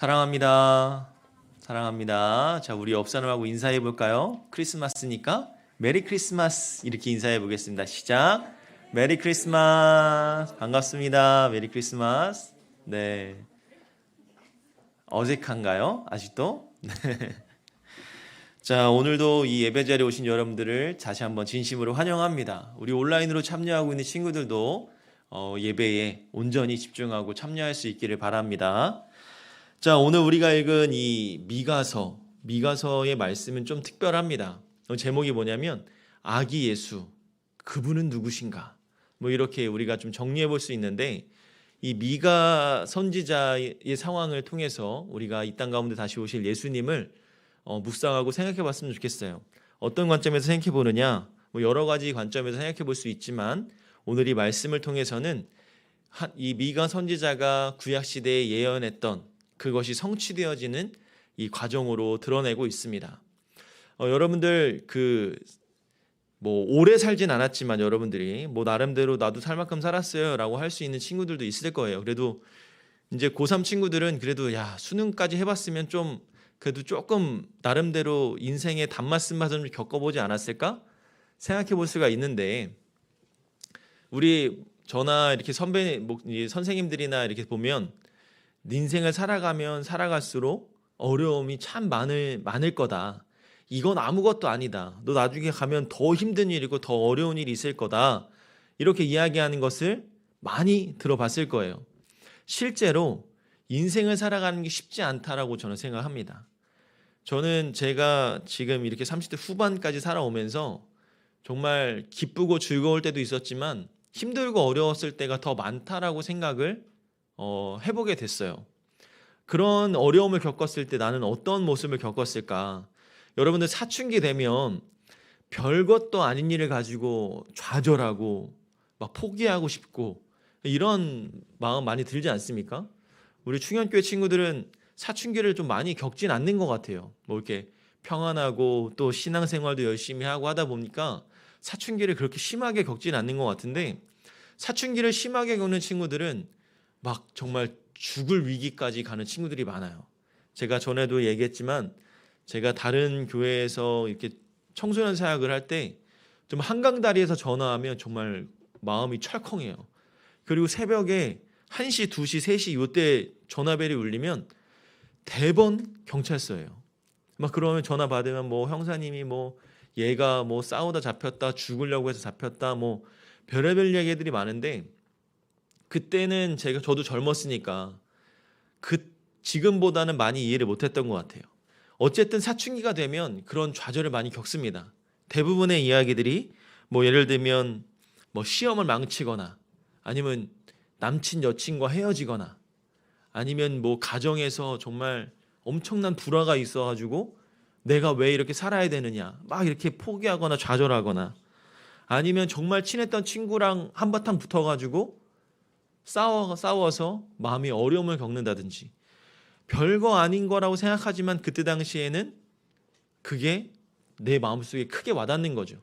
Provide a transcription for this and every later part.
사랑합니다. 사랑합니다. 자, 우리 옆 사람하고 인사해 볼까요? 크리스마스니까 메리 크리스마스 이렇게 인사해 보겠습니다. 시작. 메리 크리스마스. 반갑습니다. 메리 크리스마스. 네. 어색한가요? 아직도? 네. 자, 오늘도 이 예배 자리에 오신 여러분들을 다시 한번 진심으로 환영합니다. 우리 온라인으로 참여하고 있는 친구들도 예배에 온전히 집중하고 참여할 수 있기를 바랍니다. 자, 오늘 우리가 읽은 이 미가서의 말씀은 좀 특별합니다. 제목이 뭐냐면 아기 예수, 그분은 누구신가? 뭐 이렇게 우리가 좀 정리해 볼 수 있는데, 이 미가 선지자의 상황을 통해서 우리가 이 땅 가운데 다시 오실 예수님을 묵상하고 생각해 봤으면 좋겠어요. 어떤 관점에서 생각해 보느냐? 뭐 여러 가지 관점에서 생각해 볼 수 있지만, 오늘 이 말씀을 통해서는 이 미가 선지자가 구약 시대에 예언했던 그것이 성취되어지는 이 과정으로 드러내고 있습니다. 여러분들 오래 살진 않았지만 여러분들이 나름대로 나도 살 만큼 살았어요라고 할 수 있는 친구들도 있을 거예요. 그래도 이제 고3 친구들은 그래도 수능까지 해봤으면 좀 그래도 조금 나름대로 인생의 단맛 맛을 좀 겪어보지 않았을까 생각해 볼 수가 있는데, 우리 저나 이렇게 선생님들이나 이렇게 보면 인생을 살아가면 살아갈수록 어려움이 참 많을 거다. 이건 아무것도 아니다. 너 나중에 가면 더 힘든 일이고 더 어려운 일이 있을 거다. 이렇게 이야기하는 것을 많이 들어봤을 거예요. 실제로 인생을 살아가는 게 쉽지 않다라고 저는 생각합니다. 저는 제가 지금 이렇게 30대 후반까지 살아오면서 정말 기쁘고 즐거울 때도 있었지만 힘들고 어려웠을 때가 더 많다라고 생각을 해보게 됐어요. 그런 어려움을 겪었을 때 나는 어떤 모습을 겪었을까? 여러분들 사춘기 되면 별것도 아닌 일을 가지고 좌절하고 막 포기하고 싶고 이런 마음 많이 들지 않습니까? 우리 충현교회 친구들은 사춘기를 좀 많이 겪진 않는 것 같아요. 이렇게 평안하고 또 신앙생활도 열심히 하고 하다 보니까 사춘기를 그렇게 심하게 겪진 않는 것 같은데, 사춘기를 심하게 겪는 친구들은 막 정말 죽을 위기까지 가는 친구들이 많아요. 제가 전에도 얘기했지만 제가 다른 교회에서 이렇게 청소년 사역을 할 때 좀 한강다리에서 전화하면 정말 마음이 철컹해요. 그리고 새벽에 1시, 2시, 3시 이때 전화벨이 울리면 대번 경찰서예요. 막 그러면 전화 받으면 형사님이 얘가 싸우다 잡혔다, 죽으려고 해서 잡혔다, 별의별 얘기들이 많은데, 그때는 저도 젊었으니까 지금보다는 많이 이해를 못했던 것 같아요. 어쨌든 사춘기가 되면 그런 좌절을 많이 겪습니다. 대부분의 이야기들이 예를 들면 시험을 망치거나, 아니면 남친 여친과 헤어지거나, 아니면 가정에서 정말 엄청난 불화가 있어가지고 내가 왜 이렇게 살아야 되느냐 막 이렇게 포기하거나 좌절하거나, 아니면 정말 친했던 친구랑 한바탕 붙어가지고 싸워서 마음이 어려움을 겪는다든지, 별거 아닌 거라고 생각하지만 그때 당시에는 그게 내 마음속에 크게 와닿는 거죠.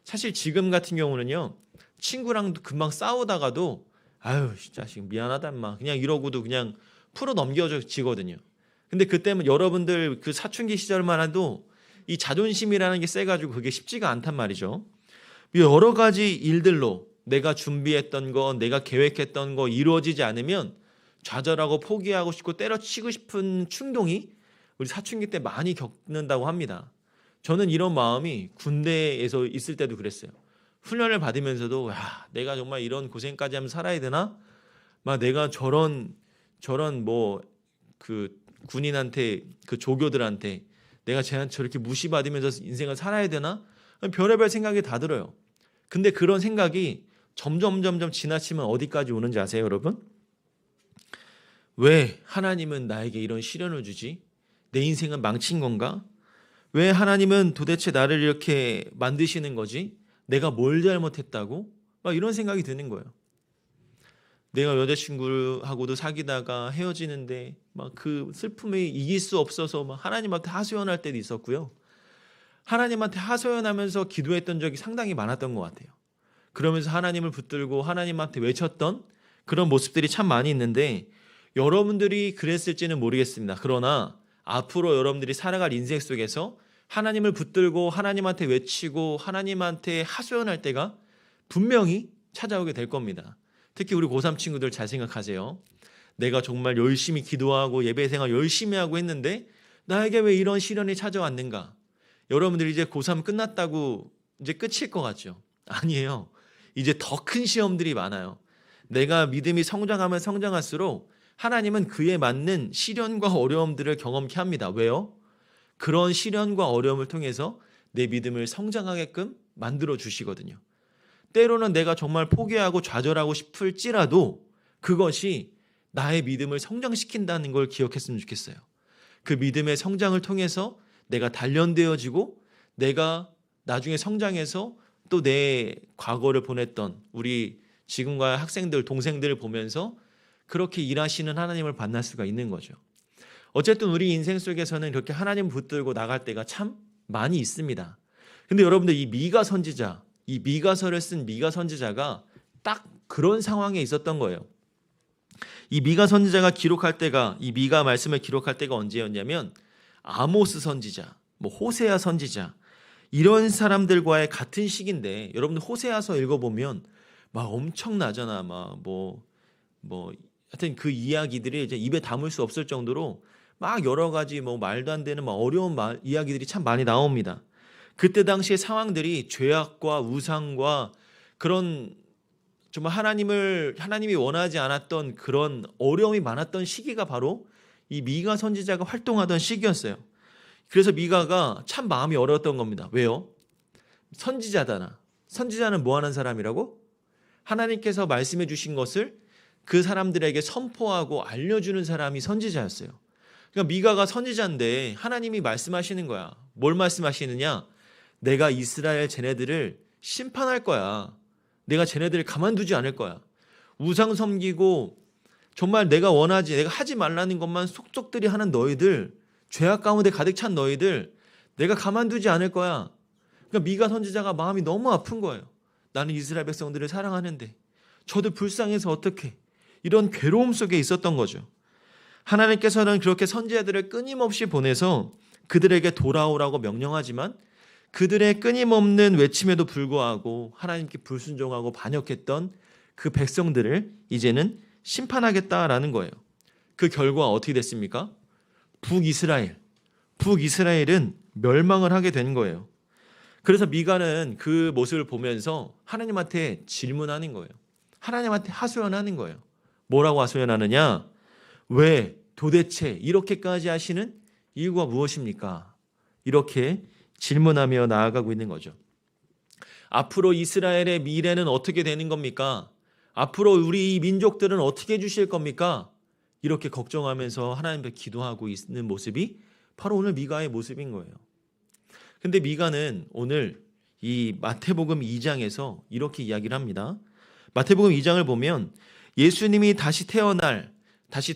사실 지금 같은 경우는요, 친구랑도 금방 싸우다가도 아유 진짜 지금 미안하다 인마 그냥 이러고도 그냥 풀어 넘겨지거든요. 근데 그때는 여러분들 그 사춘기 시절만 해도 이 자존심이라는 게 세가지고 그게 쉽지가 않단 말이죠. 여러 가지 일들로 내가 준비했던 거, 내가 계획했던 거 이루어지지 않으면 좌절하고 포기하고 싶고 때려치고 싶은 충동이 우리 사춘기 때 많이 겪는다고 합니다. 저는 이런 마음이 군대에서 있을 때도 그랬어요. 훈련을 받으면서도 내가 정말 이런 고생까지 하면 살아야 되나? 막 내가 저런 군인한테, 그 조교들한테 내가 쟤한테 저렇게 무시받으면서 인생을 살아야 되나? 별의별 생각이 다 들어요. 근데 그런 생각이 점점 지나치면 어디까지 오는지 아세요, 여러분? 왜 하나님은 나에게 이런 시련을 주지? 내 인생은 망친 건가? 왜 하나님은 도대체 나를 이렇게 만드시는 거지? 내가 뭘 잘못했다고? 막 이런 생각이 드는 거예요. 내가 여자친구하고도 사귀다가 헤어지는데 막 그 슬픔이 이길 수 없어서 막 하나님한테 하소연할 때도 있었고요. 하나님한테 하소연하면서 기도했던 적이 상당히 많았던 것 같아요. 그러면서 하나님을 붙들고 하나님한테 외쳤던 그런 모습들이 참 많이 있는데, 여러분들이 그랬을지는 모르겠습니다. 그러나 앞으로 여러분들이 살아갈 인생 속에서 하나님을 붙들고 하나님한테 외치고 하나님한테 하소연할 때가 분명히 찾아오게 될 겁니다. 특히 우리 고3 친구들 잘 생각하세요. 내가 정말 열심히 기도하고 예배 생활 열심히 하고 했는데 나에게 왜 이런 시련이 찾아왔는가? 여러분들이 이제 고3 끝났다고 이제 끝일 것 같죠? 아니에요. 이제 더 큰 시험들이 많아요. 내가 믿음이 성장하면 성장할수록 하나님은 그에 맞는 시련과 어려움들을 경험케 합니다. 왜요? 그런 시련과 어려움을 통해서 내 믿음을 성장하게끔 만들어 주시거든요. 때로는 내가 정말 포기하고 좌절하고 싶을지라도 그것이 나의 믿음을 성장시킨다는 걸 기억했으면 좋겠어요. 그 믿음의 성장을 통해서 내가 단련되어지고 내가 나중에 성장해서 또 내 과거를 보냈던 우리 지금과 학생들, 동생들을 보면서 그렇게 일하시는 하나님을 만날 수가 있는 거죠. 어쨌든 우리 인생 속에서는 이렇게 하나님 붙들고 나갈 때가 참 많이 있습니다. 근데 여러분들 이 미가 선지자, 이 미가서를 쓴 미가 선지자가 딱 그런 상황에 있었던 거예요. 이 미가 선지자가 기록할 때가, 이 미가 말씀을 기록할 때가 언제였냐면 아모스 선지자, 호세아 선지자 이런 사람들과의 같은 시기인데, 여러분들 호세아서 읽어보면 막 엄청나잖아. 하여튼 그 이야기들이 이제 입에 담을 수 없을 정도로 막 여러 가지 말도 안 되는 어려운 이야기들이 참 많이 나옵니다. 그때 당시의 상황들이 죄악과 우상과 그런 정말 하나님이 원하지 않았던 그런 어려움이 많았던 시기가 바로 이 미가 선지자가 활동하던 시기였어요. 그래서 미가가 참 마음이 어려웠던 겁니다. 왜요? 선지자잖아. 선지자는 뭐 하는 사람이라고? 하나님께서 말씀해 주신 것을 그 사람들에게 선포하고 알려주는 사람이 선지자였어요. 그러니까 미가가 선지자인데 하나님이 말씀하시는 거야. 뭘 말씀하시느냐? 내가 이스라엘 쟤네들을 심판할 거야. 내가 쟤네들을 가만두지 않을 거야. 우상 섬기고 정말 내가 하지 말라는 것만 속속들이 하는 너희들, 죄악 가운데 가득 찬 너희들 내가 가만두지 않을 거야. 그러니까 미가 선지자가 마음이 너무 아픈 거예요. 나는 이스라엘 백성들을 사랑하는데 저도 불쌍해서 어떡해. 이런 괴로움 속에 있었던 거죠. 하나님께서는 그렇게 선지자들을 끊임없이 보내서 그들에게 돌아오라고 명령하지만 그들의 끊임없는 외침에도 불구하고 하나님께 불순종하고 반역했던 그 백성들을 이제는 심판하겠다라는 거예요. 그 결과 어떻게 됐습니까? 북이스라엘은 멸망을 하게 된 거예요. 그래서 미가는 그 모습을 보면서 하나님한테 질문하는 거예요. 하나님한테 하소연하는 거예요. 뭐라고 하소연하느냐? 왜 도대체 이렇게까지 하시는 이유가 무엇입니까? 이렇게 질문하며 나아가고 있는 거죠. 앞으로 이스라엘의 미래는 어떻게 되는 겁니까? 앞으로 우리 이 민족들은 어떻게 해주실 겁니까? 이렇게 걱정하면서 하나님 앞에 기도하고 있는 모습이 바로 오늘 미가의 모습인 거예요. 근데 미가는 오늘 이 마태복음 2장에서 이렇게 이야기를 합니다. 마태복음 2장을 보면 예수님이 다시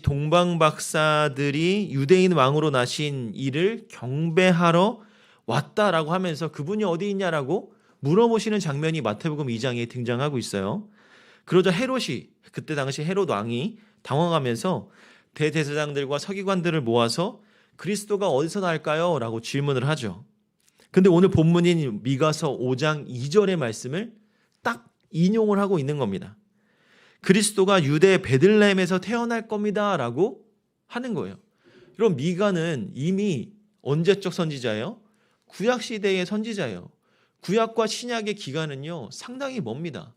동방박사들이 유대인 왕으로 나신 이를 경배하러 왔다라고 하면서 그분이 어디 있냐라고 물어보시는 장면이 마태복음 2장에 등장하고 있어요. 그러자 헤롯이, 그때 당시 헤롯 왕이 당황하면서 대제사장들과 서기관들을 모아서 그리스도가 어디서 날까요? 라고 질문을 하죠. 근데 오늘 본문인 미가서 5장 2절의 말씀을 딱 인용을 하고 있는 겁니다. 그리스도가 유대 베들레헴에서 태어날 겁니다 라고 하는 거예요. 그럼 미가는 이미 언제적 선지자예요? 구약시대의 선지자예요. 구약과 신약의 기간은요 상당히 멉니다.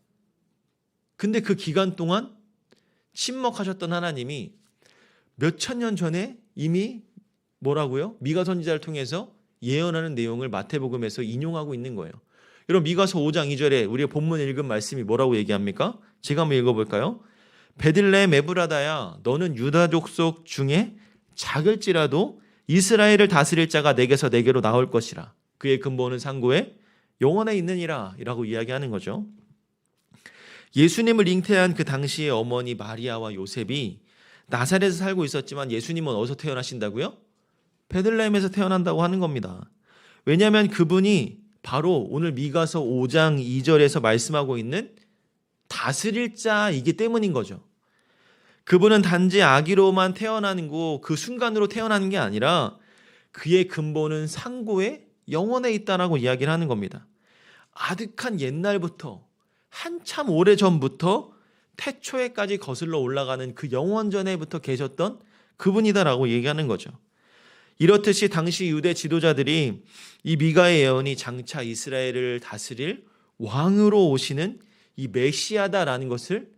근데 그 기간 동안 침묵하셨던 하나님이 몇천 년 전에 이미 뭐라고요? 미가 선지자를 통해서 예언하는 내용을 마태복음에서 인용하고 있는 거예요. 여러분 미가서 5장 2절에 우리가 본문 읽은 말씀이 뭐라고 얘기합니까? 제가 한번 읽어볼까요? 베들레헴 에브라다야 너는 유다 족속 중에 작을지라도 이스라엘을 다스릴 자가 내게서 내게로 나올 것이라. 그의 근본은 상고에 영원에 있느니라 라고 이야기하는 거죠. 예수님을 잉태한 그 당시의 어머니 마리아와 요셉이 나사렛에서 살고 있었지만 예수님은 어디서 태어나신다고요? 베들레헴에서 태어난다고 하는 겁니다. 왜냐하면 그분이 바로 오늘 미가서 5장 2절에서 말씀하고 있는 다스릴 자이기 때문인 거죠. 그분은 단지 아기로만 태어나는 거 그 순간으로 태어나는 게 아니라 그의 근본은 상고에 영원에 있다라고 이야기를 하는 겁니다. 아득한 옛날부터 한참 오래전부터 태초에까지 거슬러 올라가는 그 영원전에부터 계셨던 그분이다라고 얘기하는 거죠. 이렇듯이 당시 유대 지도자들이 이 미가의 예언이 장차 이스라엘을 다스릴 왕으로 오시는 이 메시아다라는 것을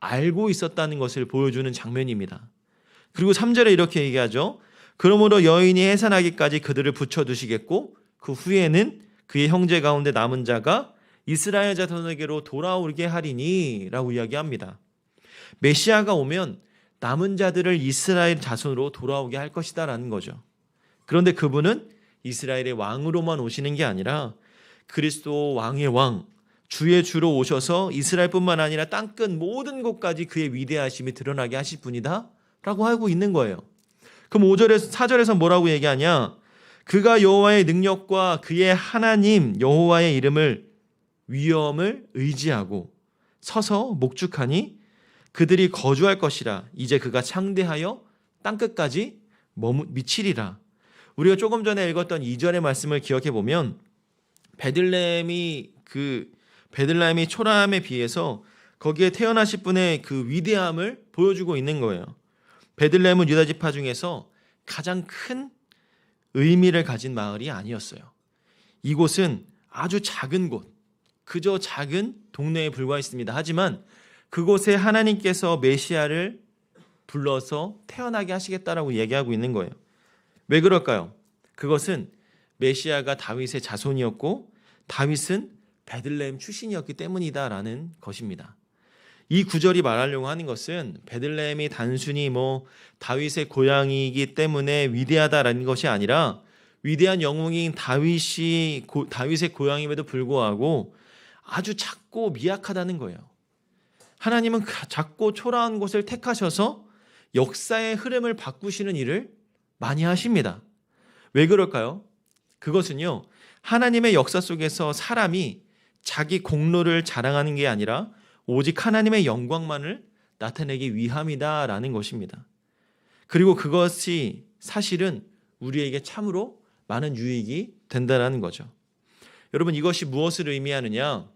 알고 있었다는 것을 보여주는 장면입니다. 그리고 3절에 이렇게 얘기하죠. 그러므로 여인이 해산하기까지 그들을 붙여두시겠고 그 후에는 그의 형제 가운데 남은 자가 이스라엘 자손에게로 돌아오게 하리니 라고 이야기합니다. 메시아가 오면 남은 자들을 이스라엘 자손으로 돌아오게 할 것이다 라는 거죠. 그런데 그분은 이스라엘의 왕으로만 오시는 게 아니라 그리스도 왕의 왕, 주의 주로 오셔서 이스라엘뿐만 아니라 땅끝 모든 곳까지 그의 위대하심이 드러나게 하실 분이다 라고 하고 있는 거예요. 그럼 5절에서 4절에서 뭐라고 얘기하냐? 그가 여호와의 능력과 그의 하나님 여호와의 위엄을 의지하고 서서 목축하니 그들이 거주할 것이라. 이제 그가 창대하여 땅끝까지 미치리라. 우리가 조금 전에 읽었던 2절의 말씀을 기억해 보면 베들레헴이 초라함에 비해서 거기에 태어나실 분의 그 위대함을 보여주고 있는 거예요. 베들레헴은 유다 지파 중에서 가장 큰 의미를 가진 마을이 아니었어요. 이곳은 아주 작은 곳, 그저 작은 동네에 불과했습니다. 하지만 그곳에 하나님께서 메시아를 불러서 태어나게 하시겠다라고 얘기하고 있는 거예요. 왜 그럴까요? 그것은 메시아가 다윗의 자손이었고 다윗은 베들레헴 출신이었기 때문이다라는 것입니다. 이 구절이 말하려고 하는 것은 베들레헴이 단순히 다윗의 고향이기 때문에 위대하다라는 것이 아니라 위대한 영웅인 다윗의 고향임에도 불구하고 아주 작고 미약하다는 거예요. 하나님은 작고 초라한 곳을 택하셔서 역사의 흐름을 바꾸시는 일을 많이 하십니다. 왜 그럴까요? 그것은요, 하나님의 역사 속에서 사람이 자기 공로를 자랑하는 게 아니라 오직 하나님의 영광만을 나타내기 위함이다라는 것입니다. 그리고 그것이 사실은 우리에게 참으로 많은 유익이 된다라는 거죠. 여러분, 이것이 무엇을 의미하느냐?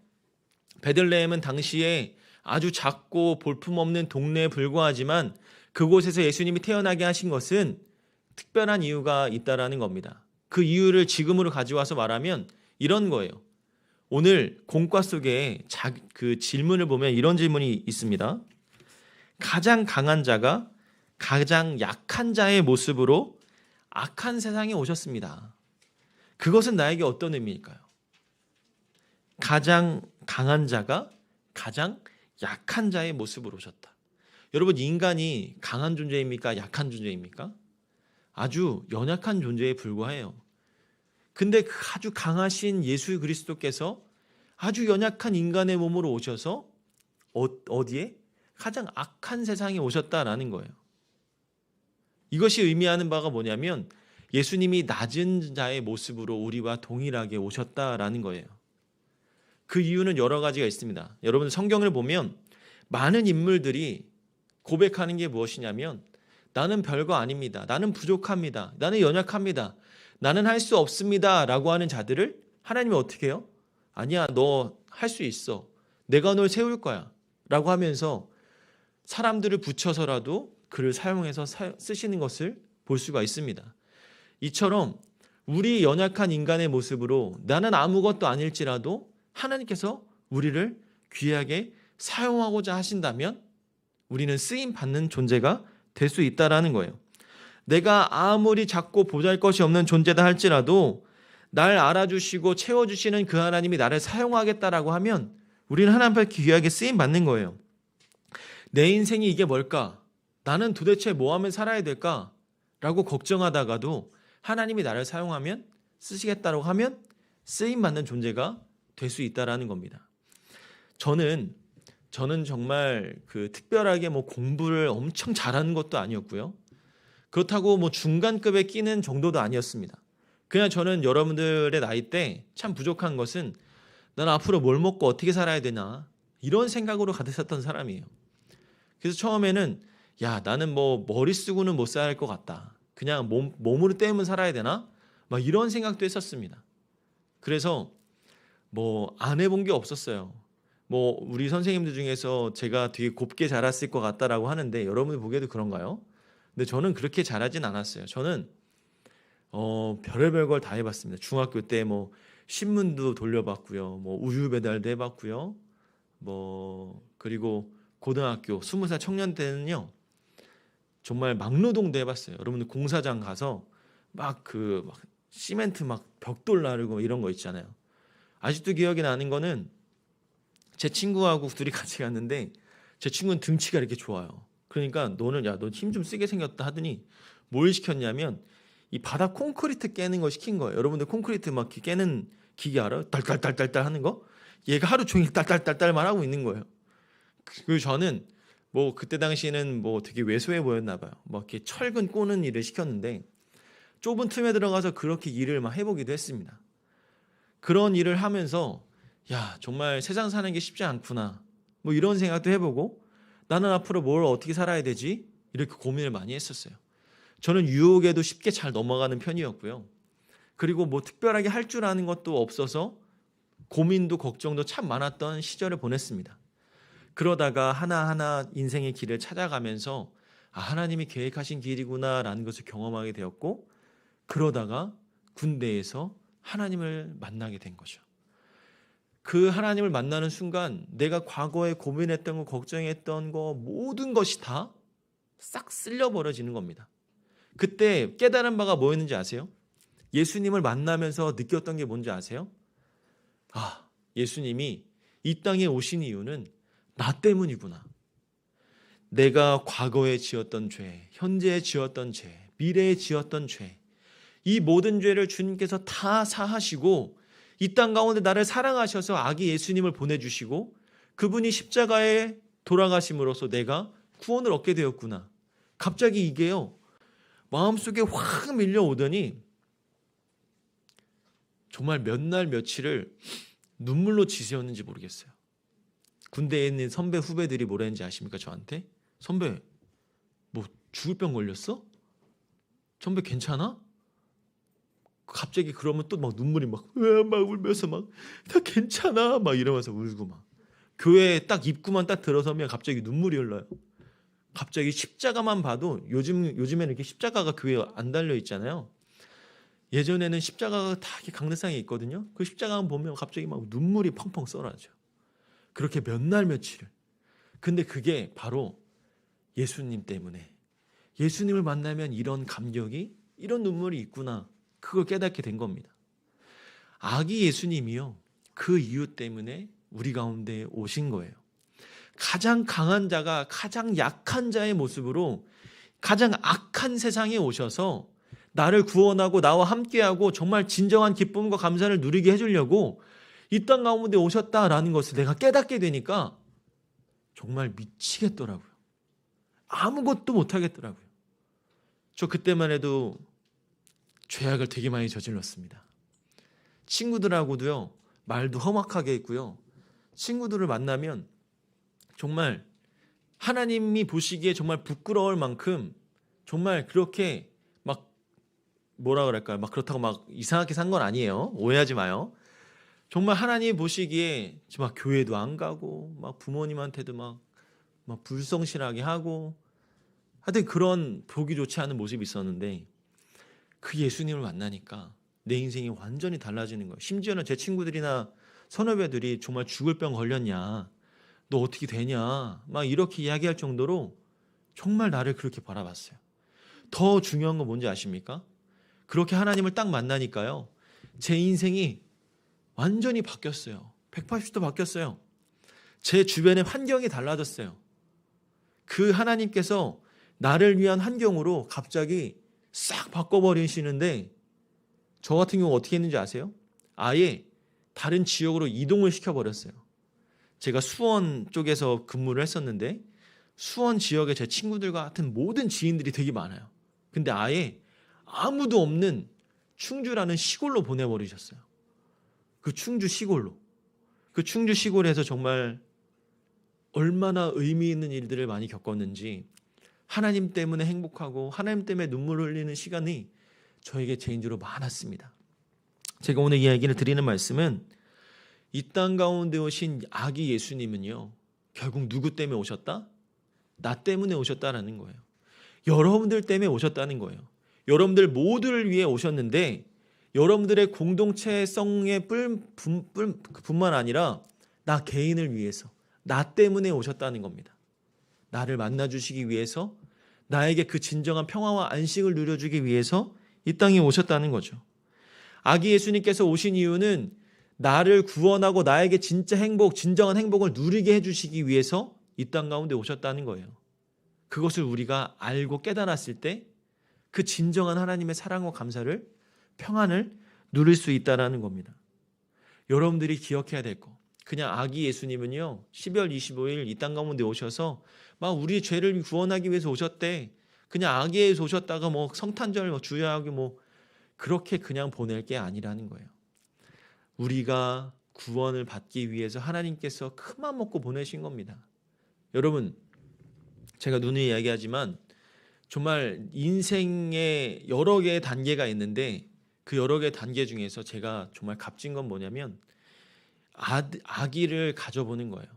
베들레헴은 당시에 아주 작고 볼품없는 동네에 불과하지만 그곳에서 예수님이 태어나게 하신 것은 특별한 이유가 있다라는 겁니다. 그 이유를 지금으로 가져와서 말하면 이런 거예요. 오늘 공과 속에 그 질문을 보면 이런 질문이 있습니다. 가장 강한 자가 가장 약한 자의 모습으로 악한 세상에 오셨습니다. 그것은 나에게 어떤 의미일까요? 가장 강한 자가 가장 약한 자의 모습으로 오셨다. 여러분, 인간이 강한 존재입니까? 약한 존재입니까? 아주 연약한 존재에 불과해요. 근데 그 아주 강하신 예수 그리스도께서 아주 연약한 인간의 몸으로 오셔서 어디에? 가장 악한 세상에 오셨다라는 거예요. 이것이 의미하는 바가 뭐냐면 예수님이 낮은 자의 모습으로 우리와 동일하게 오셨다라는 거예요. 그 이유는 여러 가지가 있습니다. 여러분, 성경을 보면 많은 인물들이 고백하는 게 무엇이냐면 나는 별거 아닙니다. 나는 부족합니다. 나는 연약합니다. 나는 할 수 없습니다. 라고 하는 자들을 하나님이 어떻게 해요? 아니야, 너 할 수 있어. 내가 널 세울 거야. 라고 하면서 사람들을 붙여서라도 그를 사용해서 쓰시는 것을 볼 수가 있습니다. 이처럼 우리 연약한 인간의 모습으로 나는 아무것도 아닐지라도 하나님께서 우리를 귀하게 사용하고자 하신다면 우리는 쓰임 받는 존재가 될 수 있다라는 거예요. 내가 아무리 작고 보잘것이 없는 존재다 할지라도 날 알아주시고 채워주시는 그 하나님이 나를 사용하겠다라고 하면 우리는 하나님 앞에 귀하게 쓰임 받는 거예요. 내 인생이 이게 뭘까? 나는 도대체 뭐 하면 살아야 될까? 라고 걱정하다가도 하나님이 나를 사용하면 쓰시겠다고 하면 쓰임 받는 존재가 될 수 있다라는 겁니다. 저는 정말 특별하게 공부를 엄청 잘하는 것도 아니었고요. 그렇다고 중간급에 끼는 정도도 아니었습니다. 그냥 저는 여러분들의 나이 때 참 부족한 것은 난 앞으로 뭘 먹고 어떻게 살아야 되나 이런 생각으로 가득 찼던 사람이에요. 그래서 처음에는 야, 나는 뭐 머리 쓰고는 못 살 것 같다. 그냥 몸으로 때우면 살아야 되나? 막 이런 생각도 했었습니다. 그래서 뭐 안 해본 게 없었어요. 뭐 우리 선생님들 중에서 제가 되게 곱게 자랐을 것 같다라고 하는데 여러분이 보기에도 그런가요? 근데 저는 그렇게 자라진 않았어요. 저는 별의별 걸 다 해봤습니다. 중학교 때 뭐 신문도 돌려봤고요, 뭐 우유 배달도 해봤고요, 뭐 그리고 고등학교 20살 청년 때는요 정말 막노동도 해봤어요. 여러분들 공사장 가서 막 시멘트 막 벽돌 나르고 이런 거 있잖아요. 아직도 기억이 나는 거는 제 친구하고 둘이 같이 갔는데 제 친구는 등치가 이렇게 좋아요. 그러니까 너는 야, 너 힘 좀 쓰게 생겼다 하더니 뭘 시켰냐면 이 바닥 콘크리트 깨는 거 시킨 거예요. 여러분들 콘크리트 막 이렇게 깨는 기계 알아요? 딸딸딸딸딸 하는 거? 얘가 하루 종일 딸딸딸딸만 하고 있는 거예요. 그리고 저는 뭐 그때 당시에는 뭐 되게 왜소해 보였나 봐요. 막 이렇게 철근 꼬는 일을 시켰는데 좁은 틈에 들어가서 그렇게 일을 막 해보기도 했습니다. 그런 일을 하면서 야, 정말 세상 사는 게 쉽지 않구나, 뭐 이런 생각도 해보고 나는 앞으로 뭘 어떻게 살아야 되지? 이렇게 고민을 많이 했었어요. 저는 유혹에도 쉽게 잘 넘어가는 편이었고요. 그리고 뭐 특별하게 할 줄 아는 것도 없어서 고민도 걱정도 참 많았던 시절을 보냈습니다. 그러다가 하나하나 인생의 길을 찾아가면서 아, 하나님이 계획하신 길이구나라는 것을 경험하게 되었고, 그러다가 군대에서 하나님을 만나게 된 거죠. 그 하나님을 만나는 순간 내가 과거에 고민했던 거, 걱정했던 거 모든 것이 다 싹 쓸려버려지는 겁니다. 그때 깨달은 바가 뭐였는지 아세요? 예수님을 만나면서 느꼈던 게 뭔지 아세요? 아, 예수님이 이 땅에 오신 이유는 나 때문이구나. 내가 과거에 지었던 죄, 현재에 지었던 죄, 미래에 지었던 죄, 이 모든 죄를 주님께서 다 사하시고 이 땅 가운데 나를 사랑하셔서 아기 예수님을 보내주시고 그분이 십자가에 돌아가심으로써 내가 구원을 얻게 되었구나. 갑자기 이게요 마음속에 확 밀려오더니 정말 몇 날 며칠을 눈물로 지새웠는지 모르겠어요. 군대에 있는 선배 후배들이 뭐라 했는지 아십니까? 저한테 선배 뭐 죽을 병 걸렸어? 선배 괜찮아? 갑자기 그러면 또 막 눈물이 막 울면서 막 다 괜찮아 막 이러면서 울고 막 교회에 딱 입구만 딱 들어서면 갑자기 눈물이 흘러요. 갑자기 십자가만 봐도 요즘에는 이렇게 십자가가 교회에 안 달려 있잖아요. 예전에는 십자가가 다 이렇게 강대상에 있거든요. 그 십자가만 보면 갑자기 막 눈물이 펑펑 쏟아져. 그렇게 몇 날 며칠을. 근데 그게 바로 예수님 때문에, 예수님을 만나면 이런 감격이, 이런 눈물이 있구나, 그걸 깨닫게 된 겁니다. 아기 예수님이요 그 이유 때문에 우리 가운데 오신 거예요. 가장 강한 자가 가장 약한 자의 모습으로 가장 악한 세상에 오셔서 나를 구원하고 나와 함께하고 정말 진정한 기쁨과 감사를 누리게 해주려고 이 땅 가운데 오셨다라는 것을 내가 깨닫게 되니까 정말 미치겠더라고요. 아무것도 못하겠더라고요. 저 그때만 해도 죄악을 되게 많이 저질렀습니다. 친구들하고도요 말도 험악하게 했고요. 친구들을 만나면 정말 하나님이 보시기에 정말 부끄러울 만큼 정말 그렇게 막 뭐라 그럴까요? 막 그렇다고 막 이상하게 산 건 아니에요. 오해하지 마요. 정말 하나님이 보시기에 막 교회도 안 가고 막 부모님한테도 막 불성실하게 하고 하여튼 그런 보기 좋지 않은 모습이 있었는데 그 예수님을 만나니까 내 인생이 완전히 달라지는 거예요. 심지어는 제 친구들이나 선후배들이 정말 죽을 병 걸렸냐, 너 어떻게 되냐 막 이렇게 이야기할 정도로 정말 나를 그렇게 바라봤어요. 더 중요한 건 뭔지 아십니까? 그렇게 하나님을 딱 만나니까요 제 인생이 완전히 바뀌었어요. 180도 바뀌었어요. 제 주변의 환경이 달라졌어요. 그 하나님께서 나를 위한 환경으로 갑자기 싹 바꿔버리시는데 저 같은 경우 어떻게 했는지 아세요? 아예 다른 지역으로 이동을 시켜버렸어요. 제가 수원 쪽에서 근무를 했었는데 수원 지역에 제 친구들과 같은 모든 지인들이 되게 많아요. 근데 아예 아무도 없는 충주라는 시골로 보내버리셨어요. 그 충주 시골로. 그 충주 시골에서 정말 얼마나 의미 있는 일들을 많이 겪었는지 하나님 때문에 행복하고 하나님 때문에 눈물 흘리는 시간이 저에게 개인적으로 많았습니다. 제가 오늘 이야기를 드리는 말씀은 이 땅 가운데 오신 아기 예수님은요, 결국 누구 때문에 오셨다? 나 때문에 오셨다라는 거예요. 여러분들 때문에 오셨다는 거예요. 여러분들 모두를 위해 오셨는데 여러분들의 공동체성의 뿐만 아니라 나 개인을 위해서, 나 때문에 오셨다는 겁니다. 나를 만나주시기 위해서, 나에게 그 진정한 평화와 안식을 누려주기 위해서 이 땅에 오셨다는 거죠. 아기 예수님께서 오신 이유는 나를 구원하고 나에게 진짜 행복, 진정한 행복을 누리게 해주시기 위해서 이 땅 가운데 오셨다는 거예요. 그것을 우리가 알고 깨달았을 때 그 진정한 하나님의 사랑과 감사를, 평안을 누릴 수 있다는 겁니다. 여러분들이 기억해야 될 거, 그냥 아기 예수님은요 12월 25일 이 땅 가운데 오셔서 막 우리 죄를 구원하기 위해서 오셨대. 그냥 아기에서 오셨다가 뭐 성탄절 주야하게 뭐 그렇게 그냥 보낼 게 아니라는 거예요. 우리가 구원을 받기 위해서 하나님께서 큰맘 먹고 보내신 겁니다. 여러분, 제가 누누이 이야기하지만 정말 인생에 여러 개의 단계가 있는데 그 여러 개의 단계 중에서 제가 정말 값진 건 뭐냐면 아기를 가져보는 거예요.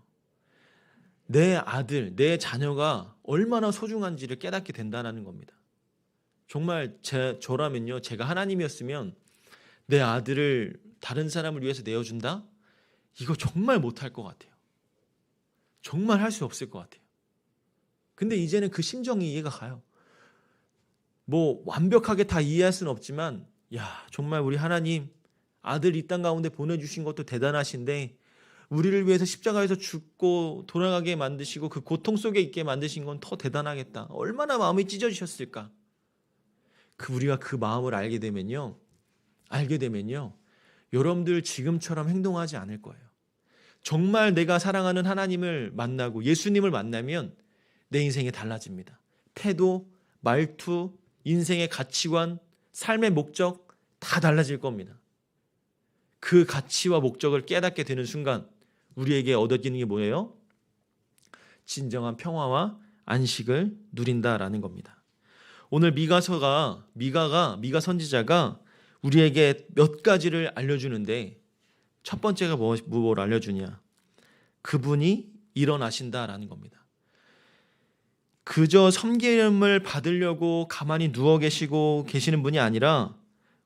내 아들, 내 자녀가 얼마나 소중한지를 깨닫게 된다는 겁니다. 정말 저라면요, 제가 하나님이었으면 내 아들을 다른 사람을 위해서 내어준다? 이거 정말 못할 것 같아요. 정말 할 수 없을 것 같아요. 근데 이제는 그 심정이 이해가 가요. 뭐 완벽하게 다 이해할 수는 없지만 정말 우리 하나님 아들 이 땅 가운데 보내주신 것도 대단하신데 우리를 위해서 십자가에서 죽고 돌아가게 만드시고 그 고통 속에 있게 만드신 건 더 대단하겠다. 얼마나 마음이 찢어지셨을까. 우리가 그 마음을 알게 되면요, 여러분들 지금처럼 행동하지 않을 거예요. 정말 내가 사랑하는 하나님을 만나고 예수님을 만나면 내 인생이 달라집니다. 태도, 말투, 인생의 가치관, 삶의 목적 다 달라질 겁니다. 그 가치와 목적을 깨닫게 되는 순간 우리에게 얻어지는 게 뭐예요? 진정한 평화와 안식을 누린다라는 겁니다. 오늘 미가 선지자가 우리에게 몇 가지를 알려주는데 첫 번째가 뭘 알려주냐? 그분이 일어나신다라는 겁니다. 그저 섬김을 받으려고 가만히 누워 계시는 분이 아니라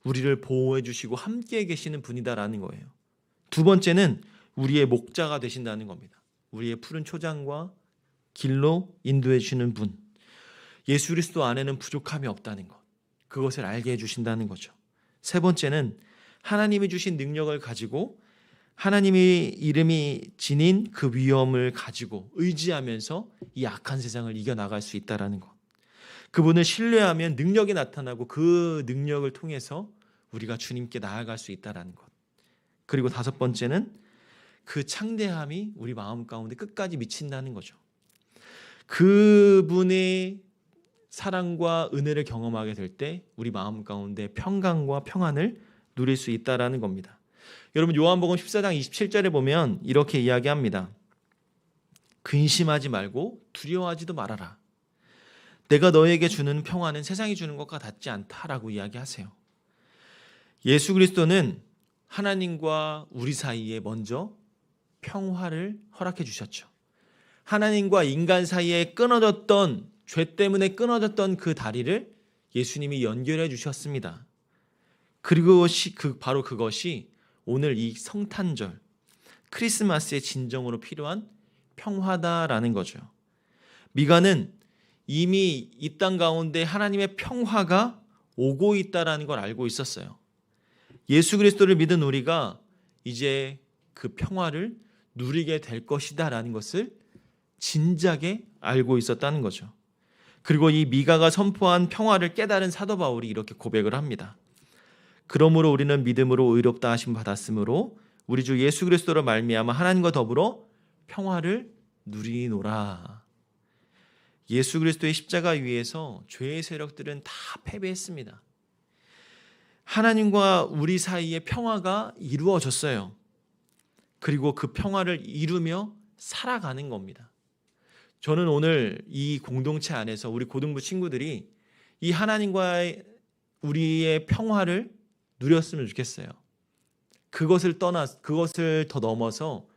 우리를 보호해 주시고 함께 계시는 분이다라는 거예요. 두 번째는 우리의 목자가 되신다는 겁니다. 우리의 푸른 초장과 길로 인도해 주시는 분. 예수 그리스도 안에는 부족함이 없다는 것. 그것을 알게 해 주신다는 거죠. 세 번째는 하나님이 주신 능력을 가지고 하나님의 이름이 지닌 그 위엄을 가지고 의지하면서 이 악한 세상을 이겨나갈 수 있다는 것. 그분을 신뢰하면 능력이 나타나고 그 능력을 통해서 우리가 주님께 나아갈 수 있다는 것. 그리고 다섯 번째는 그 창대함이 우리 마음 가운데 끝까지 미친다는 거죠. 그분의 사랑과 은혜를 경험하게 될 때 우리 마음 가운데 평강과 평안을 누릴 수 있다는 겁니다. 여러분, 요한복음 14장 27절에 보면 이렇게 이야기합니다. 근심하지 말고 두려워하지도 말아라. 내가 너에게 주는 평화는 세상이 주는 것과 같지 않다라고 이야기하세요. 예수 그리스도는 하나님과 우리 사이에 먼저 평화를 허락해 주셨죠. 하나님과 인간 사이에 죄 때문에 끊어졌던 그 다리를 예수님이 연결해 주셨습니다. 그리고 바로 그것이 오늘 이 성탄절, 크리스마스의 진정으로 필요한 평화다라는 거죠. 미가는 이미 이 땅 가운데 하나님의 평화가 오고 있다라는 걸 알고 있었어요. 예수 그리스도를 믿은 우리가 이제 그 평화를 누리게 될 것이다라는 것을 진작에 알고 있었다는 거죠. 그리고 이 미가가 선포한 평화를 깨달은 사도 바울이 이렇게 고백을 합니다. 그러므로 우리는 믿음으로 의롭다 하심 받았으므로 우리 주 예수 그리스도로 말미암아 하나님과 더불어 평화를 누리노라. 예수 그리스도의 십자가 위에서 죄의 세력들은 다 패배했습니다. 하나님과 우리 사이에 평화가 이루어졌어요. 그리고 그 평화를 이루며 살아가는 겁니다. 저는 오늘 이 공동체 안에서 우리 고등부 친구들이 이 하나님과의 우리의 평화를 누렸으면 좋겠어요. 그것을 더 넘어서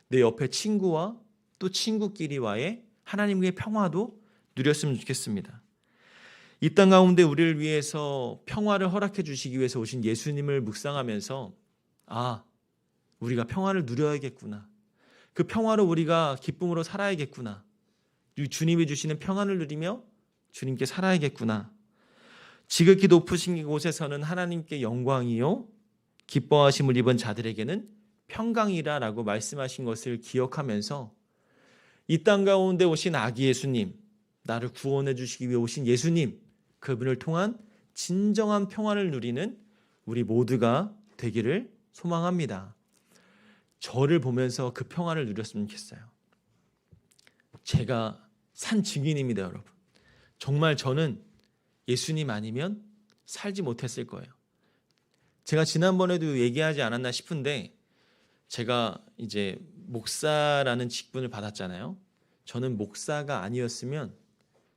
내 옆에 친구와 또 친구끼리와의 하나님과의 평화도 누렸으면 좋겠습니다. 이 땅 가운데 우리를 위해서 평화를 허락해 주시기 위해서 오신 예수님을 묵상하면서 우리가 평화를 누려야겠구나. 그 평화로 우리가 기쁨으로 살아야겠구나. 주님이 주시는 평안을 누리며 주님께 살아야겠구나. 지극히 높으신 곳에서는 하나님께 영광이요 기뻐하심을 입은 자들에게는 평강이라라고 말씀하신 것을 기억하면서 이 땅 가운데 오신 아기 예수님, 나를 구원해 주시기 위해 오신 예수님, 그분을 통한 진정한 평안을 누리는 우리 모두가 되기를 소망합니다. 저를 보면서 그 평안을 누렸으면 좋겠어요. 제가 산 증인입니다, 여러분. 정말 저는 예수님 아니면 살지 못했을 거예요. 제가 지난번에도 얘기하지 않았나 싶은데 제가 이제 목사라는 직분을 받았잖아요. 저는 목사가 아니었으면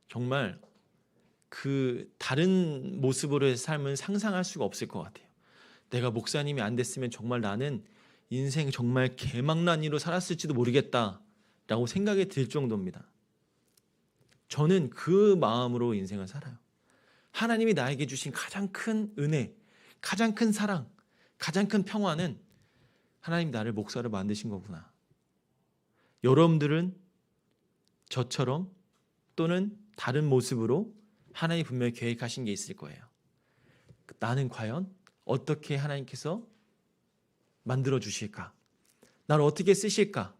정말 그 다른 모습으로의 삶을 상상할 수가 없을 것 같아요. 내가 목사님이 안 됐으면 정말 나는 인생 정말 개망난이로 살았을지도 모르겠다라고 생각이 들 정도입니다. 저는 그 마음으로 인생을 살아요. 하나님이 나에게 주신 가장 큰 은혜, 가장 큰 사랑, 가장 큰 평화는 하나님 나를 목사로 만드신 거구나. 여러분들은 저처럼 또는 다른 모습으로 하나님이 분명히 계획하신 게 있을 거예요. 나는 과연 어떻게 하나님께서 만들어 주실까? 나를 어떻게 쓰실까?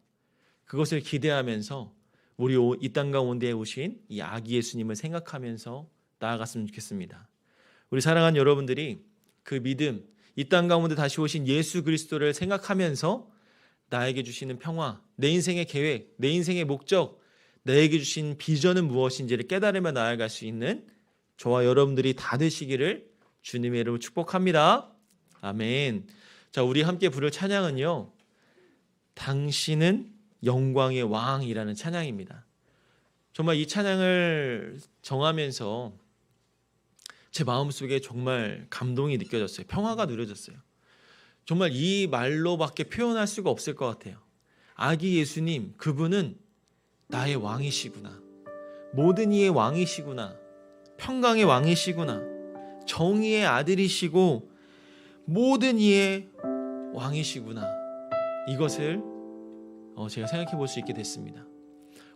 그것을 기대하면서 우리 이 땅 가운데 오신 이 아기 예수님을 생각하면서 나아갔으면 좋겠습니다. 우리 사랑하는 여러분들이 그 믿음, 이 땅 가운데 다시 오신 예수 그리스도를 생각하면서 나에게 주시는 평화, 내 인생의 계획, 내 인생의 목적, 나에게 주신 비전은 무엇인지를 깨달으며 나아갈 수 있는 저와 여러분들이 다 되시기를 주님의 이름으로 축복합니다. 아멘. 자, 우리 함께 부를 찬양은요, 당신은 영광의 왕이라는 찬양입니다. 정말 이 찬양을 정하면서 제 마음속에 정말 감동이 느껴졌어요. 평화가 누려졌어요. 정말 이 말로밖에 표현할 수가 없을 것 같아요. 아기 예수님, 그분은 나의 왕이시구나. 모든 이의 왕이시구나. 평강의 왕이시구나. 정의의 아들이시고 모든 이의 왕이시구나. 이것을 제가 생각해 볼 수 있게 됐습니다.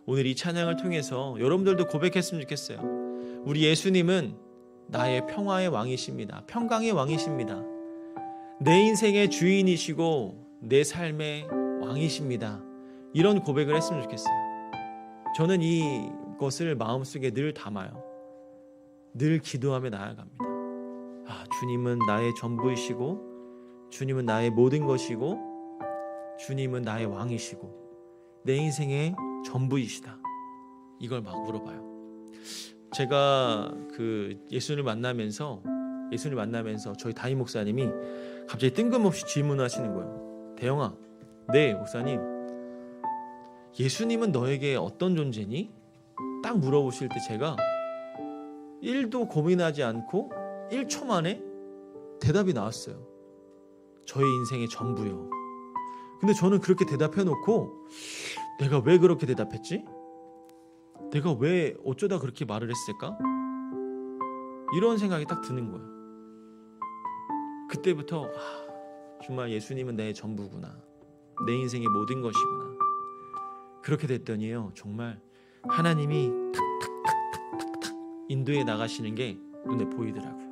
오늘 이 찬양을 통해서 여러분들도 고백했으면 좋겠어요. 우리 예수님은 나의 평화의 왕이십니다. 평강의 왕이십니다. 내 인생의 주인이시고 내 삶의 왕이십니다. 이런 고백을 했으면 좋겠어요. 저는 이것을 마음속에 늘 담아요. 늘 기도하며 나아갑니다. 주님은 나의 전부이시고 주님은 나의 모든 것이고 주님은 나의 왕이시고 내 인생의 전부이시다. 이걸 막 물어봐요. 제가 그 예수님을 만나면서 저희 담임 목사님이 갑자기 뜬금없이 질문하시는 거예요. 대영아, 네 목사님, 예수님은 너에게 어떤 존재니? 딱 물어보실 때 제가 1도 고민하지 않고 1초 만에 대답이 나왔어요. 저의 인생의 전부요. 근데 저는 그렇게 대답해놓고 내가 왜 그렇게 대답했지? 내가 왜 어쩌다 그렇게 말을 했을까? 이런 생각이 딱 드는 거예요. 그때부터 정말 예수님은 내 전부구나. 내 인생의 모든 것이구나. 그렇게 됐더니요, 정말 하나님이 탁탁탁탁탁탁 인도해 나가시는 게 눈에 보이더라고요.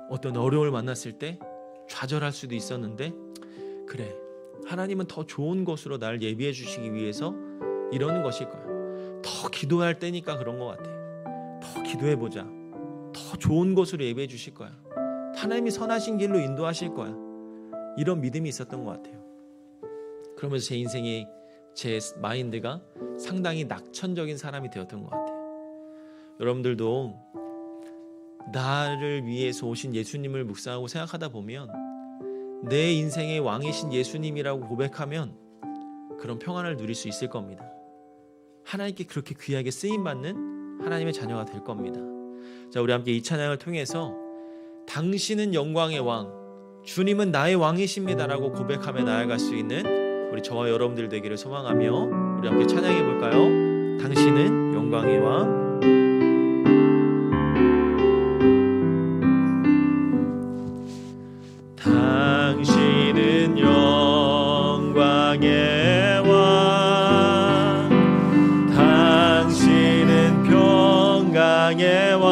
어떤 어려움을 만났을 때 좌절할 수도 있었는데, 그래, 하나님은 더 좋은 것으로 나를 예비해 주시기 위해서 이러는 것일 거야. 더 기도할 때니까 그런 것 같아. 더 기도해보자. 더 좋은 것으로 예비해 주실 거야. 하나님이 선하신 길로 인도하실 거야. 이런 믿음이 있었던 것 같아요. 그러면서 제 인생의 제 마인드가 상당히 낙천적인 사람이 되었던 것 같아요. 여러분들도 나를 위해서 오신 예수님을 묵상하고 생각하다 보면 내 인생의 왕이신 예수님이라고 고백하면 그런 평안을 누릴 수 있을 겁니다. 하나님께 그렇게 귀하게 쓰임받는 하나님의 자녀가 될 겁니다. 자, 우리 함께 이 찬양을 통해서 당신은 영광의 왕, 주님은 나의 왕이십니다라고 고백하며 나아갈 수 있는 우리 저와 여러분들 되기를 소망하며 우리 함께 찬양해 볼까요? 당신은 영광의 왕. 당신은 영광의 왕, 당신은 평강의 왕,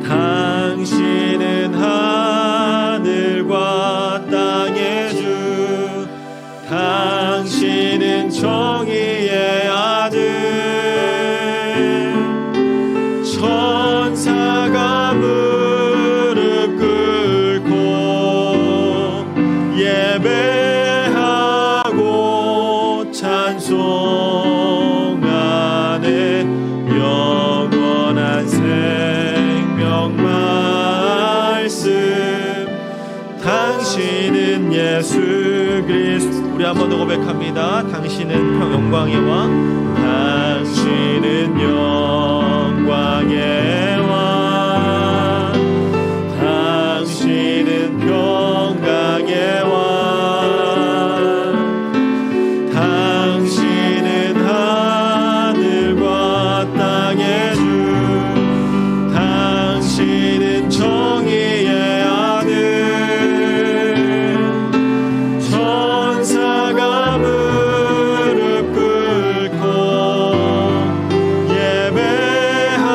당신은 하늘과 땅의 주, 당신은 정의의 아들, 천사가 무릎 꿇고 예배하고 찬송하네. 영원한 생명 말씀, 당신은 예수 그리스도. 우리 한 번 더 고백합니다. 당신은 영광의 왕, 당신은 영광의 왕, 당신은 평강의 왕, 당신은 하늘과 땅의 주, 당신은 정의의 아들, 천사가 무릎 꿇고 예배하고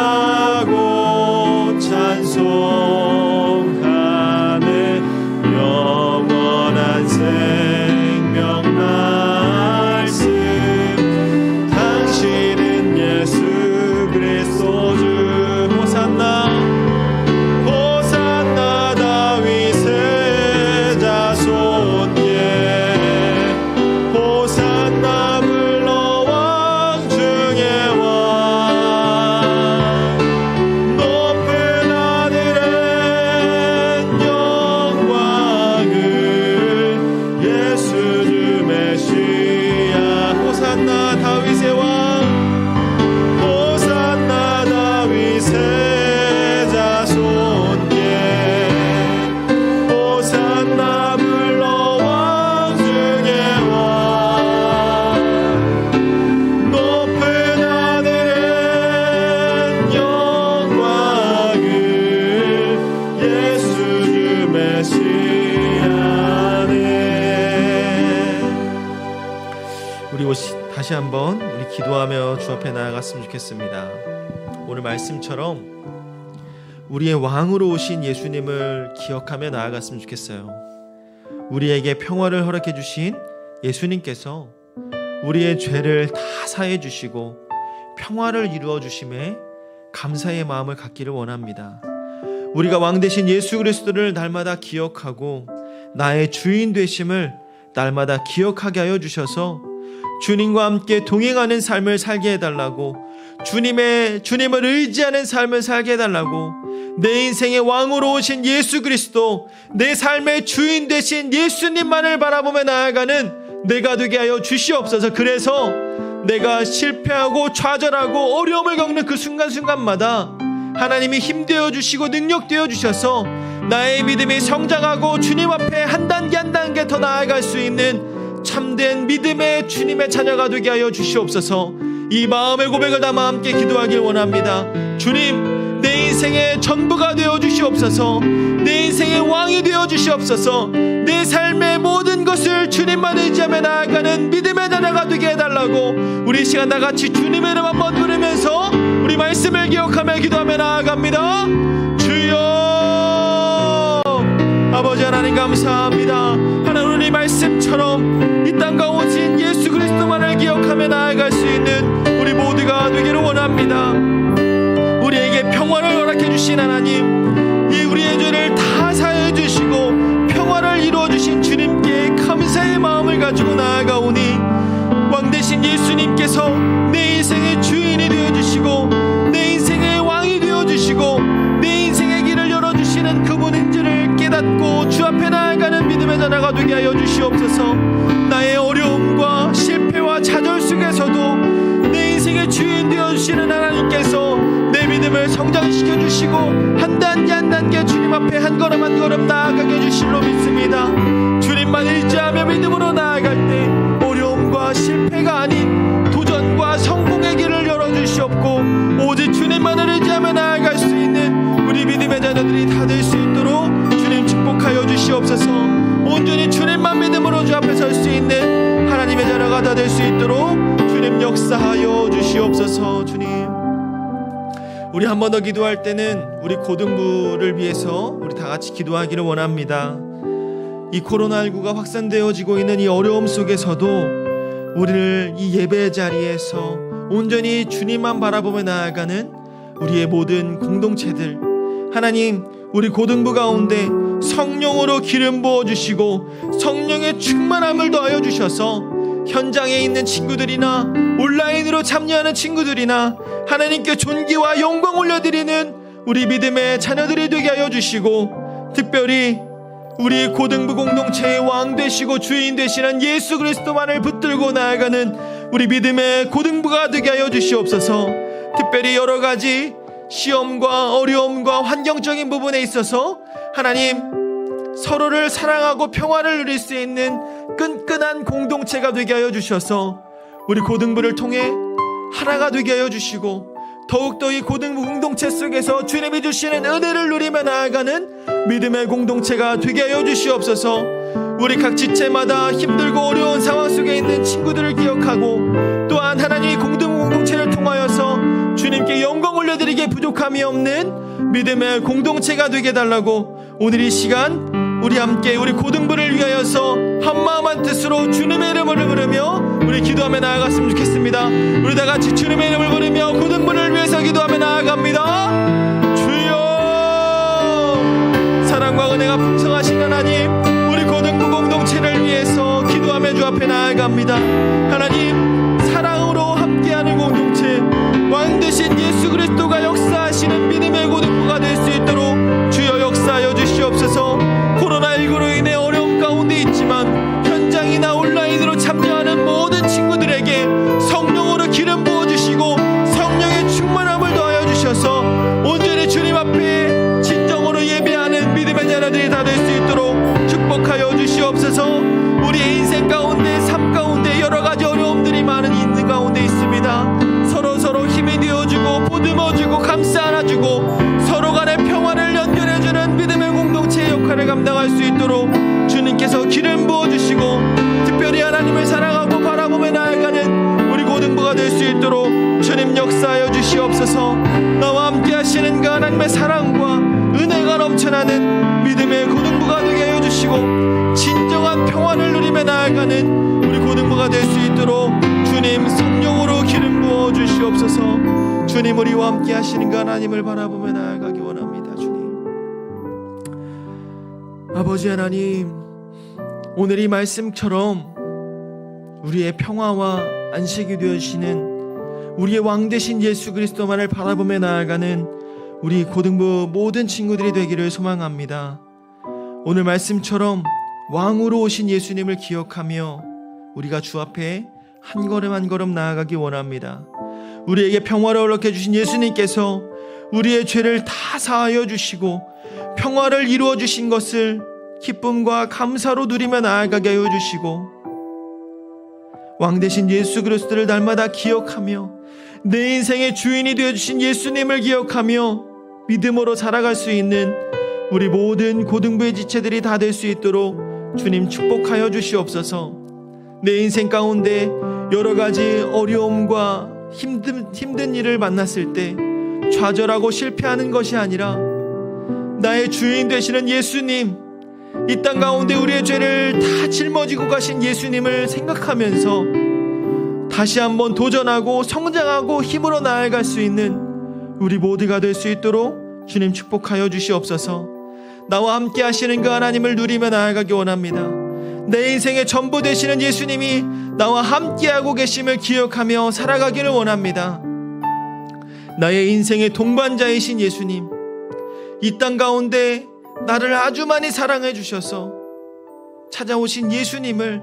찬송하네. 영원한 생명 말씀, 당신은 예수 그리스도 주. 호산나 호산나 다윗의 자손께, 호산나 불러 왕 중의 왕, 높은 하늘엔 영광을 예수 주 메시아. 호산나 다윗의 왕, 호산나 다윗의 자손께, 호산나 불러 왕 중의 왕, 높은 하늘엔 영광을 예수 주 메시아네. 우리 다시 한번 우리 기도하며 주 앞에 나아갔으면 좋겠습니다. 오늘 말씀처럼 우리의 왕으로 오신 예수님을 기억하며 나아갔으면 좋겠어요. 우리에게 평화를 허락해 주신 예수님께서 우리의 죄를 다 사해 주시고 평화를 이루어 주심에 감사의 마음을 갖기를 원합니다. 우리가 왕 되신 예수 그리스도를 날마다 기억하고 나의 주인 되심을 날마다 기억하게 하여 주셔서 주님과 함께 동행하는 삶을 살게 해달라고, 주님을 의지하는 삶을 살게 해달라고, 내 인생의 왕으로 오신 예수 그리스도, 내 삶의 주인 되신 예수님만을 바라보며 나아가는 내가 되게 하여 주시옵소서. 그래서 내가 실패하고 좌절하고 어려움을 겪는 그 순간순간마다 하나님이 힘되어 주시고 능력되어 주셔서 나의 믿음이 성장하고 주님 앞에 한 단계 한 단계 더 나아갈 수 있는 참된 믿음의 주님의 자녀가 되게 하여 주시옵소서. 이 마음의 고백을 담아 함께 기도하길 원합니다. 주님, 내 인생의 전부가 되어 주시옵소서. 내 인생의 왕이 되어 주시옵소서. 내 삶의 모든 것을 주님만 의지하며 나아가는 믿음의 자녀가 되게 해달라고 우리 시간 다같이 주님의 이름 한번 부르면서 우리 말씀을 기억하며 기도하며 나아갑니다. 주여, 아버지 하나님 감사합니다. 하나님, 우리 말씀처럼 이 땅과 오신 예수 그리스도만을 기억하며 나아갈 수 있는 우리 모두가 되기를 원합니다. 우리에게 평화를 허락해 주신 하나님, 이 우리의 죄를 다 사해 주시고 평화를 이루어 주신 주님께 감사의 마음을 가지고 나아가오니, 왕 되신 예수님께서 내 인생의 주인이 되어 주시고 내 인생의 왕이 되어 주시고 내 인생의 길을 열어 주시는 그분인지를 깨닫고 주 앞에 나아가는 믿음의 자녀가 되게 하여 주시옵소서. 나의 어려움과 실패와 주시는 하나님께서 내 믿음을 성장시켜 주시고 한 단계 한 단계 주님 앞에 한 걸음 한 걸음 나아가게 해주실로 믿습니다. 주님만 의지하며 믿음으로 나아갈 때 어려움과 실패가 아닌 도전과 성공의 길을 열어주시옵고 오직 주님만을 의지하며 나아갈 수 있는 우리 믿음의 자녀들이 다 될 수 있도록 주님 축복하여 주시옵소서. 온전히 주님만 믿음으로 주 앞에 설 수 있는 하나님의 자녀가 다 될 수 있도록 주님 역사하여 주시옵소서. 주님, 우리 한 번 더 기도할 때는 우리 고등부를 위해서 우리 다 같이 기도하기를 원합니다. 이 코로나19가 확산되어지고 있는 이 어려움 속에서도 우리를 이 예배 자리에서 온전히 주님만 바라보며 나아가는 우리의 모든 공동체들, 하나님, 우리 고등부 가운데 성령으로 기름 부어주시고 성령의 충만함을 더하여 주셔서 현장에 있는 친구들이나 온라인으로 참여하는 친구들이나 하나님께 존귀와 영광 올려드리는 우리 믿음의 자녀들이 되게 하여 주시고, 특별히 우리 고등부 공동체의 왕 되시고 주인 되시는 예수 그리스도만을 붙들고 나아가는 우리 믿음의 고등부가 되게 하여 주시옵소서. 특별히 여러 가지 시험과 어려움과 환경적인 부분에 있어서 하나님, 서로를 사랑하고 평화를 누릴 수 있는 끈끈한 공동체가 되게 하여 주셔서 우리 고등부를 통해 하나가 되게 하여 주시고, 더욱더 이 고등부 공동체 속에서 주님이 주시는 은혜를 누리며 나아가는 믿음의 공동체가 되게 하여 주시옵소서. 우리 각 지체마다 힘들고 어려운 상황 속에 있는 친구들을 기억하고, 또한 하나님의 고등부 공동체를 통하여서 주님께 영광 올려드리기에 부족함이 없는 믿음의 공동체가 되게 해달라고, 오늘 이 시간 우리 함께 우리 고등부를 위하여서 한마음 한뜻으로 주님의 이름을 부르며 우리 기도하며 나아갔으면 좋겠습니다. 우리 다같이 주님의 이름을 부르며 고등부를 위해서 기도하며 나아갑니다. 주여, 사랑과 은혜가 풍성하신 하나님, 우리 고등부 공동체를 위해서 기도하며 주 앞에 나아갑니다. 하나님, 사랑으로 함께하는 공동체, 왕 되신 예수 그리스도가 역사하시는 믿음의 고등부가 될 수 있도록 주여 역사하여 주시옵소서. 코로나19로 인해 어려움 가운데 있지만 현장이나 온라인으로 참여하는 모든 친구들에게 성령으로 기름 부어주시고 성령의 충만함을 더하여 주셔서 온전히 주님 앞에 진정으로 예배하는 믿음의 자녀들이 다 될 수 있도록 축복하여 주시옵소서. 우리의 인생 가운데, 삶 가운데 여러 가지 어려움들이 많은 있는 가운데 있습니다. 서로 힘이 되어주고 보듬어주고 감싸 안아주고 서로 간의 평화를 연결해주는 믿음의 공동체의 역할을 감당할 수 있도록 주님께서 기름 부어주시고, 특별히 하나님을 사랑하고 바라보며 나아가는 우리 고등부가 될 수 있도록 주님 역사하여 주시옵소서. 나와 함께 하시는 그 하나님의 사랑과 은혜가 넘쳐나는 믿음의 고등부가 되게 하여 주시고, 진정한 평화를 누리며 나아가는 우리 고등부가 될 수 있도록 주님 성령으로 기름 부어 주시옵소서. 주님, 우리와 함께 하시는 그 하나님을 바라보며 나아가기 원합니다. 주님, 아버지 하나님, 오늘 이 말씀처럼 우리의 평화와 안식이 되어주시는 우리의 왕 되신 예수 그리스도만을 바라보며 나아가는 우리 고등부 모든 친구들이 되기를 소망합니다. 오늘 말씀처럼 왕으로 오신 예수님을 기억하며 우리가 주 앞에 한 걸음 한 걸음 나아가기 원합니다. 우리에게 평화를 허락해 주신 예수님께서 우리의 죄를 다 사하여 주시고 평화를 이루어 주신 것을 기쁨과 감사로 누리며 나아가게 하여 주시고, 왕 되신 예수 그리스도를 날마다 기억하며 내 인생의 주인이 되어주신 예수님을 기억하며 믿음으로 살아갈 수 있는 우리 모든 고등부의 지체들이 다 될 수 있도록 주님 축복하여 주시옵소서. 내 인생 가운데 여러 가지 어려움과 힘든 일을 만났을 때 좌절하고 실패하는 것이 아니라 나의 주인 되시는 예수님, 이 땅 가운데 우리의 죄를 다 짊어지고 가신 예수님을 생각하면서 다시 한번 도전하고 성장하고 힘으로 나아갈 수 있는 우리 모두가 될 수 있도록 주님 축복하여 주시옵소서. 나와 함께 하시는 그 하나님을 누리며 나아가기 원합니다. 내 인생의 전부 되시는 예수님이 나와 함께하고 계심을 기억하며 살아가기를 원합니다. 나의 인생의 동반자이신 예수님, 이 땅 가운데 나를 아주 많이 사랑해 주셔서 찾아오신 예수님을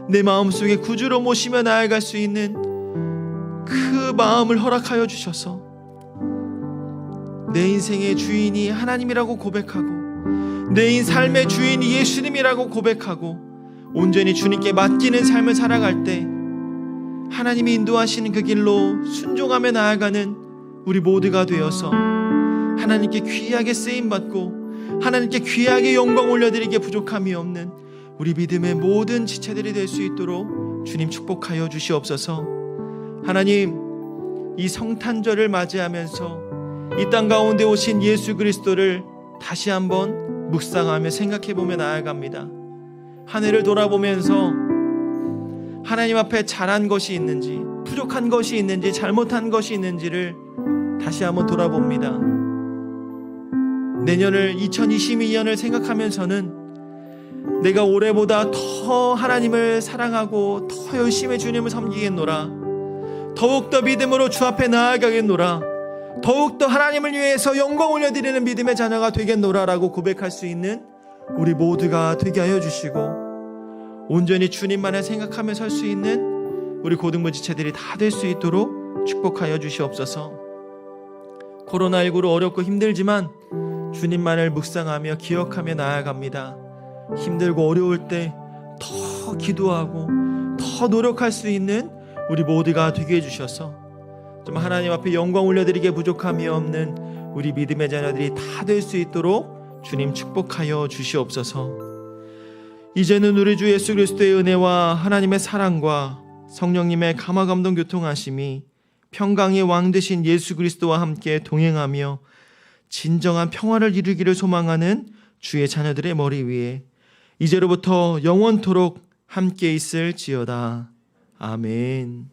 내 마음속에 구주로 모시며 나아갈 수 있는 그 마음을 허락하여 주셔서 내 인생의 주인이 하나님이라고 고백하고 내 삶의 주인이 예수님이라고 고백하고 온전히 주님께 맡기는 삶을 살아갈 때 하나님이 인도하시는 그 길로 순종하며 나아가는 우리 모두가 되어서 하나님께 귀하게 쓰임받고 하나님께 귀하게 영광 올려드리기에 부족함이 없는 우리 믿음의 모든 지체들이 될 수 있도록 주님 축복하여 주시옵소서. 하나님, 이 성탄절을 맞이하면서 이 땅 가운데 오신 예수 그리스도를 다시 한번 묵상하며 생각해보며 나아갑니다. 한 해를 돌아보면서 하나님 앞에 잘한 것이 있는지 부족한 것이 있는지 잘못한 것이 있는지를 다시 한번 돌아봅니다. 내년을 2022년을 생각하면서는 내가 올해보다 더 하나님을 사랑하고 더 열심히 주님을 섬기겠노라, 더욱더 믿음으로 주 앞에 나아가겠노라, 더욱더 하나님을 위해서 영광 올려드리는 믿음의 자녀가 되겠노라 라고 고백할 수 있는 우리 모두가 되게 하여 주시고 온전히 주님만을 생각하며 설 수 있는 우리 고등부 지체들이 다 될 수 있도록 축복하여 주시옵소서. 코로나19로 어렵고 힘들지만 주님만을 묵상하며 기억하며 나아갑니다. 힘들고 어려울 때 더 기도하고 더 노력할 수 있는 우리 모두가 되게 해주셔서 좀 하나님 앞에 영광 올려드리기에 부족함이 없는 우리 믿음의 자녀들이 다 될 수 있도록 주님 축복하여 주시옵소서. 이제는 우리 주 예수 그리스도의 은혜와 하나님의 사랑과 성령님의 감화감동 교통하심이 평강의 왕 되신 예수 그리스도와 함께 동행하며 진정한 평화를 이루기를 소망하는 주의 자녀들의 머리 위에 이제로부터 영원토록 함께 있을지어다. 아멘.